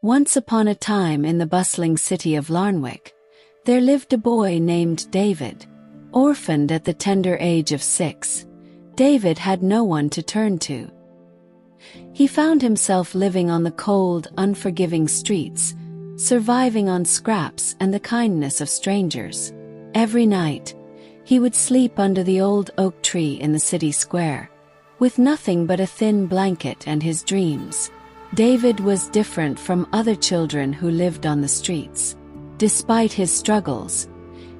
Once upon a time in the bustling city of Larnwick, there lived a boy named David. Orphaned at the tender age of 6, David had no one to turn to. He found himself living on the cold, unforgiving streets, surviving on scraps and the kindness of strangers. Every night, he would sleep under the old oak tree in the city square, with nothing but a thin blanket and his dreams. David was different from other children who lived on the streets. Despite his struggles,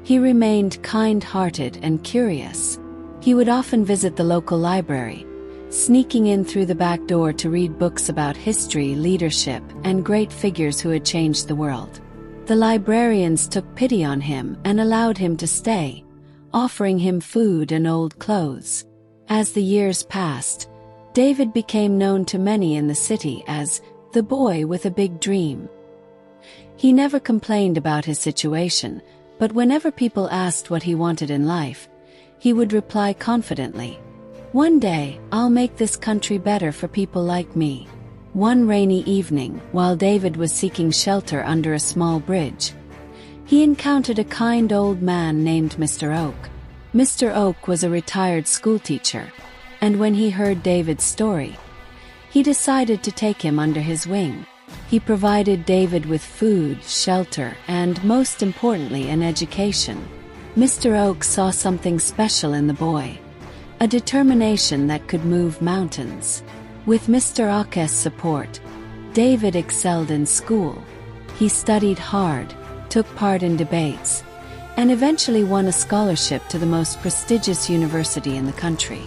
he remained kind-hearted and curious. He would often visit the local library, sneaking in through the back door to read books about history, leadership, and great figures who had changed the world. The librarians took pity on him and allowed him to stay, offering him food and old clothes. As the years passed, David became known to many in the city as the boy with a big dream. He never complained about his situation, but whenever people asked what he wanted in life, he would reply confidently, "One day, I'll make this country better for people like me." One rainy evening, while David was seeking shelter under a small bridge, he encountered a kind old man named Mr. Oak. Mr. Oak was a retired schoolteacher, and when he heard David's story, he decided to take him under his wing. He provided David with food, shelter, and most importantly, an education. Mr. Oak saw something special in the boy, a determination that could move mountains. With Mr. Oak's support, David excelled in school. He studied hard, took part in debates, and eventually won a scholarship to the most prestigious university in the country.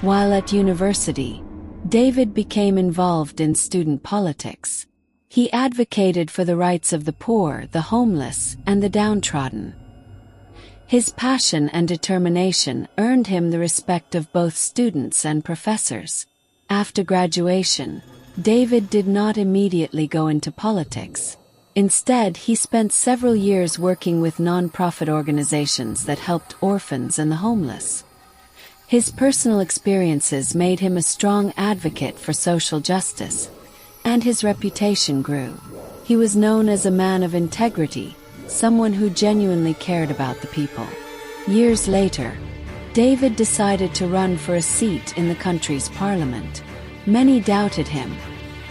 While at university, David became involved in student politics. He advocated for the rights of the poor, the homeless, and the downtrodden. His passion and determination earned him the respect of both students and professors. After graduation, David did not immediately go into politics. Instead, he spent several years working with non-profit organizations that helped orphans and the homeless. His personal experiences made him a strong advocate for social justice, and his reputation grew. He was known as a man of integrity, someone who genuinely cared about the people. Years later, David decided to run for a seat in the country's parliament. Many doubted him,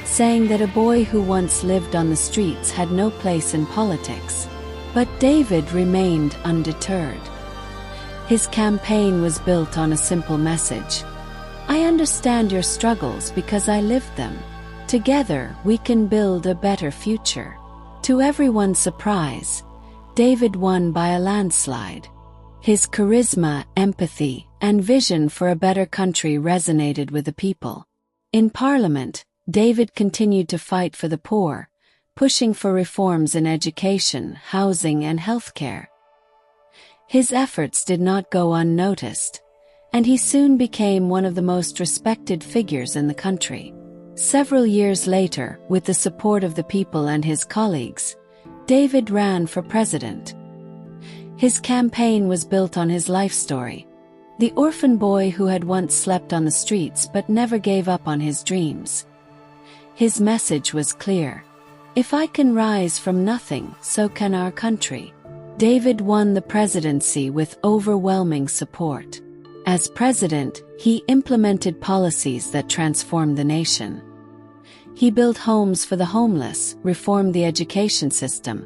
saying that a boy who once lived on the streets had no place in politics. But David remained undeterred. His campaign was built on a simple message: "I understand your struggles because I lived them. Together, we can build a better future." To everyone's surprise, David won by a landslide. His charisma, empathy, and vision for a better country resonated with the people. In Parliament, David continued to fight for the poor, pushing for reforms in education, housing, and healthcare. His efforts did not go unnoticed, and he soon became one of the most respected figures in the country. Several years later, with the support of the people and his colleagues, David ran for president. His campaign was built on his life story: the orphan boy who had once slept on the streets but never gave up on his dreams. His message was clear: if I can rise from nothing, so can our country. David won the presidency with overwhelming support. As president, he implemented policies that transformed the nation. He built homes for the homeless, reformed the education system,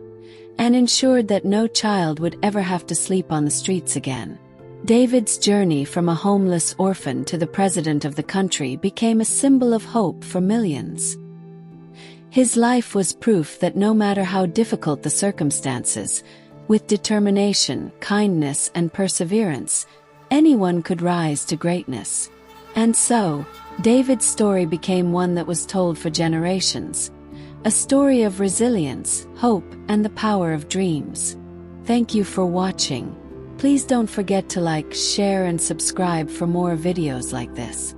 and ensured that no child would ever have to sleep on the streets again. David's journey from a homeless orphan to the president of the country became a symbol of hope for millions. His life was proof that no matter how difficult the circumstances, with determination, kindness, and perseverance, anyone could rise to greatness. And so, David's story became one that was told for generations, a story of resilience, hope, and the power of dreams. Thank you for watching. Please don't forget to like, share, and subscribe for more videos like this.